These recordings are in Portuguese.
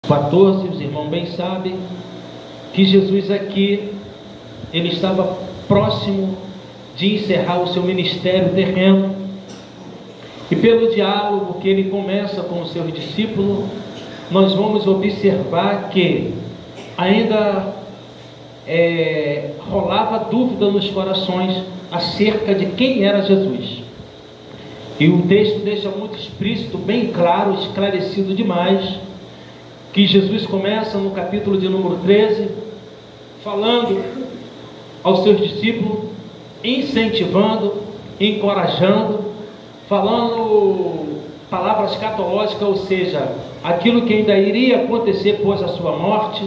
14, os irmãos bem sabem que Jesus aqui, ele estava próximo de encerrar o seu ministério terreno, e pelo diálogo que ele começa com o seu discípulo, nós vamos observar que ainda rolava dúvida nos corações acerca de quem era Jesus. E o texto deixa muito explícito, bem claro, esclarecido demais, que Jesus começa no capítulo de número 13, falando aos seus discípulos, incentivando, encorajando, falando palavras escatológicas, ou seja, aquilo que ainda iria acontecer após a sua morte,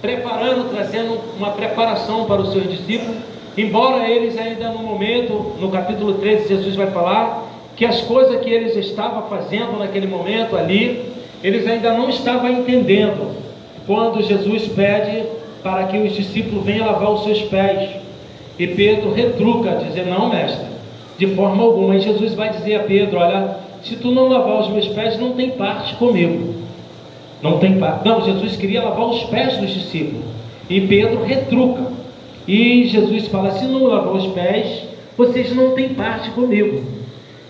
preparando, trazendo uma preparação para os seus discípulos, embora eles ainda no momento, no capítulo 13, Jesus vai falar que as coisas que eles estavam fazendo naquele momento ali, eles ainda não estavam entendendo, quando Jesus pede para que os discípulos venham lavar os seus pés, e Pedro retruca, dizendo: não, mestre, de forma alguma. E Jesus vai dizer a Pedro: olha, se tu não lavar os meus pés, não tem parte comigo. Não tem parte. Não, Jesus queria lavar os pés dos discípulos, e Pedro retruca, e Jesus fala: se não lavar os pés, vocês não têm parte comigo.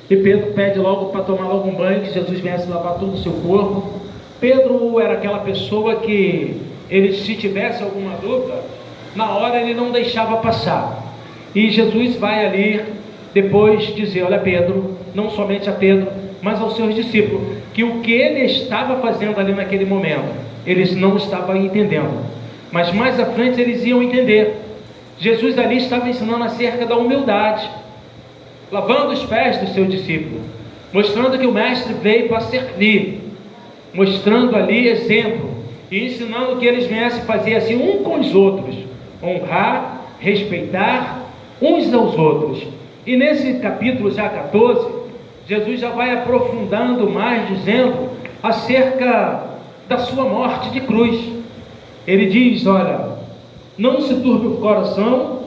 E Pedro pede logo para tomar logo um banho, que Jesus viesse lavar todo o seu corpo. Pedro era aquela pessoa que ele, se tivesse alguma dúvida, na hora ele não deixava passar. E Jesus vai ali depois dizer: olha, Pedro, não somente a Pedro, mas aos seus discípulos, que o que ele estava fazendo ali naquele momento, eles não estavam entendendo, mas mais à frente eles iam entender. Jesus ali estava ensinando acerca da humildade, lavando os pés do seu discípulo, mostrando que o mestre veio para servir, mostrando ali exemplo, e ensinando que eles viessem fazer assim um com os outros, honrar, respeitar uns aos outros. E nesse capítulo já 14, Jesus já vai aprofundando mais, dizendo acerca da sua morte de cruz. Ele diz: olha, não se turbe o coração,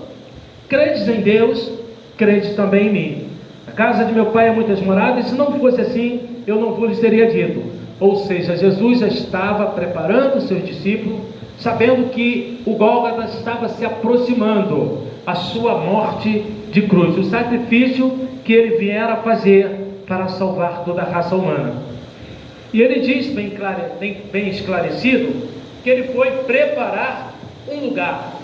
credes em Deus, credes também em mim. A casa de meu pai é muitas moradas, e se não fosse assim, eu não vos teria dito. Ou seja, Jesus já estava preparando os seus discípulos, sabendo que o Gólgota estava se aproximando, a sua morte de cruz, o sacrifício que ele viera fazer para salvar toda a raça humana. E ele diz bem esclarecido que ele foi preparar um lugar,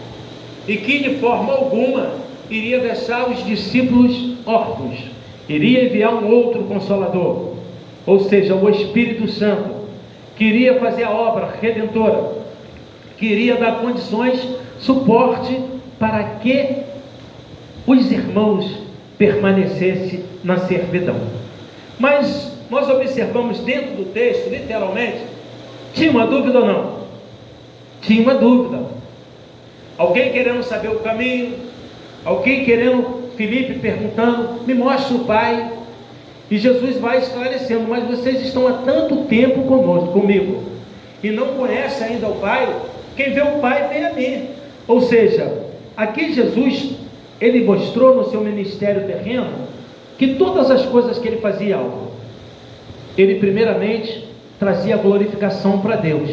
e que de forma alguma iria deixar os discípulos órfãos, iria enviar um outro Consolador, ou seja, o Espírito Santo, que iria fazer a obra redentora, que iria dar condições, suporte para que os irmãos permanecessem na servidão. Mas nós observamos dentro do texto, literalmente, tinha uma dúvida ou não? Tinha uma dúvida. Alguém querendo saber o caminho, alguém querendo, Filipe perguntando: me mostra o Pai. E Jesus vai esclarecendo: mas vocês estão há tanto tempo comigo, e não conhecem ainda o Pai. Quem vê o Pai vê a mim. Ou seja, aqui Jesus, ele mostrou no seu ministério terreno, que todas as coisas que ele fazia, ele primeiramente trazia glorificação para Deus.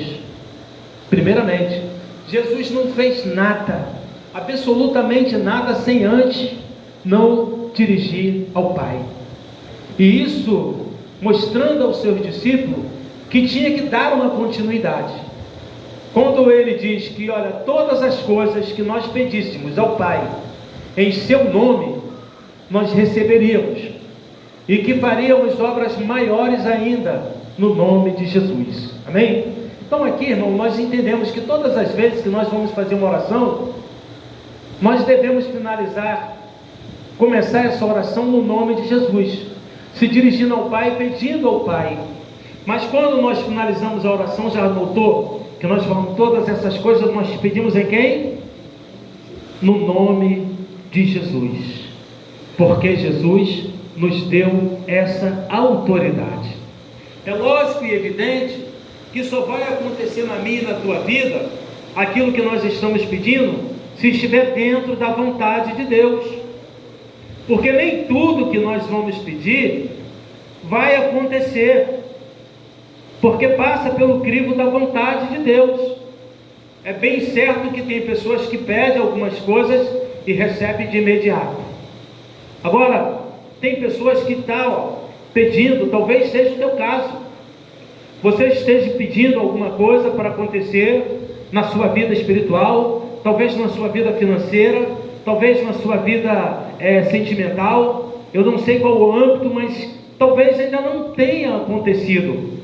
Primeiramente, Jesus não fez nada, absolutamente nada, sem antes não dirigir ao Pai. E isso mostrando aos seus discípulos que tinha que dar uma continuidade. Quando ele diz que, olha, todas as coisas que nós pedíssemos ao Pai em seu nome, nós receberíamos, e que faríamos obras maiores ainda no nome de Jesus. Amém? Então aqui, irmão, nós entendemos que todas as vezes que nós vamos fazer uma oração, nós devemos começar essa oração no nome de Jesus, se dirigindo ao Pai, pedindo ao Pai. Mas quando nós finalizamos a oração, já notou que nós falamos todas essas coisas, nós pedimos em quem? No nome de Jesus, porque Jesus nos deu essa autoridade. É lógico e evidente que só vai acontecer na minha e na tua vida aquilo que nós estamos pedindo, se estiver dentro da vontade de Deus, porque nem tudo que nós vamos pedir vai acontecer. porque passa pelo crivo da vontade de Deus. É bem certo que tem pessoas que pedem algumas coisas e recebem de imediato. Agora, tem pessoas que estão pedindo, talvez seja o teu caso, você esteja pedindo alguma coisa para acontecer na sua vida espiritual, talvez na sua vida financeira, talvez na sua vida sentimental, eu não sei qual o âmbito, mas talvez ainda não tenha acontecido.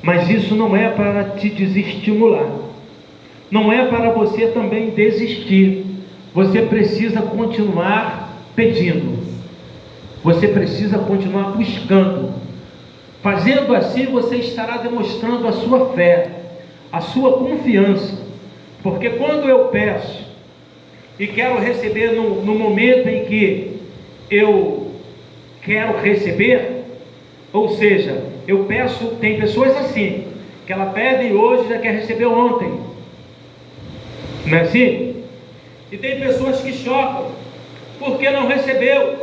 Mas isso não é para te desestimular, não é para você também desistir. Você precisa continuar pedindo, você precisa continuar buscando. Fazendo assim, você estará demonstrando a sua fé, a sua confiança, porque quando eu peço e quero receber no momento em que eu quero receber, ou seja, eu peço, tem pessoas assim, que ela pede hoje e já quer receber ontem, não é assim? E tem pessoas que chocam, porque não recebeu.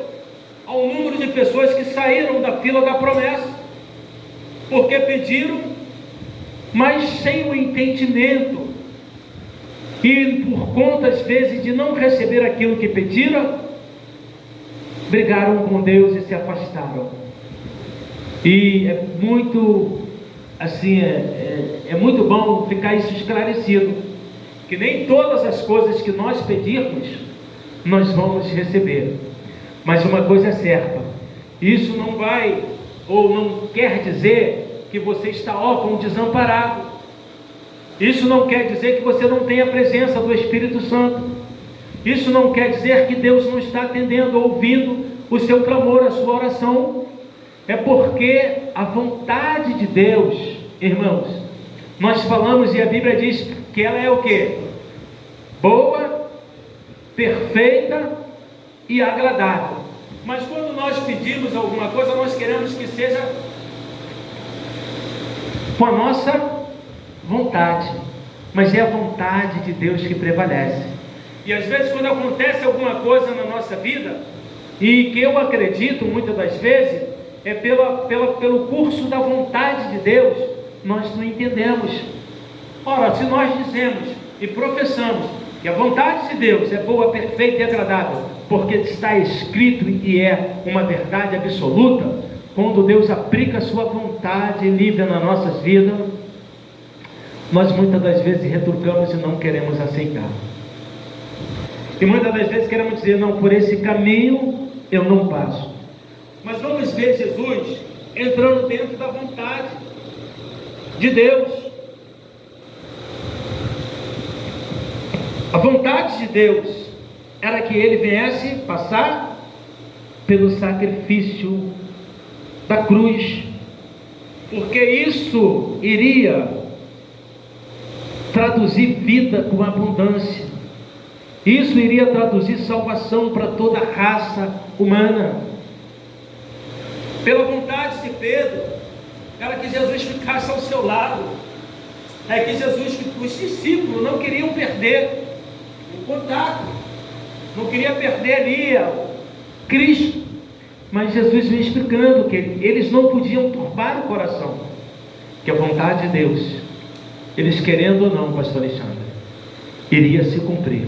Há um número de pessoas que saíram da fila da promessa, porque pediram, mas sem o entendimento, e por conta às vezes de não receber aquilo que pediram, brigaram com Deus e se afastaram. E é muito assim, é muito bom ficar isso esclarecido, que nem todas as coisas que nós pedirmos nós vamos receber. Mas uma coisa é certa, isso não vai ou não quer dizer que você está órfão, desamparado. Isso não quer dizer que você não tem a presença do Espírito Santo. Isso não quer dizer que Deus não está atendendo, ouvindo o seu clamor, a sua oração. É porque a vontade de Deus, irmãos, nós falamos e a Bíblia diz que ela é o quê? Boa, perfeita e agradável. Mas quando nós pedimos alguma coisa, nós queremos que seja com a nossa vontade, mas é a vontade de Deus que prevalece. E às vezes quando acontece alguma coisa na nossa vida, e que eu acredito muitas das vezes, é pelo curso da vontade de Deus, nós não entendemos. Ora, se nós dizemos e professamos que a vontade de Deus é boa, perfeita e agradável, porque está escrito e é uma verdade absoluta, quando Deus aplica a sua vontade livre nas nossas vidas, nós muitas das vezes retrucamos e não queremos aceitar. E muitas das vezes queremos dizer, não, por esse caminho eu não passo. Mas vamos ver Jesus entrando dentro da vontade de Deus. A vontade de Deus era que ele viesse passar pelo sacrifício da cruz, porque isso iria traduzir vida com abundância, isso iria traduzir salvação para toda a raça humana. Pela vontade de Pedro, era que Jesus ficasse ao seu lado, é que Jesus, os discípulos não queriam perder o contato, não queria perder ali Cristo, mas Jesus vem explicando que eles não podiam turbar o coração, que a vontade de Deus, eles querendo ou não, pastor Alexandre, iria se cumprir.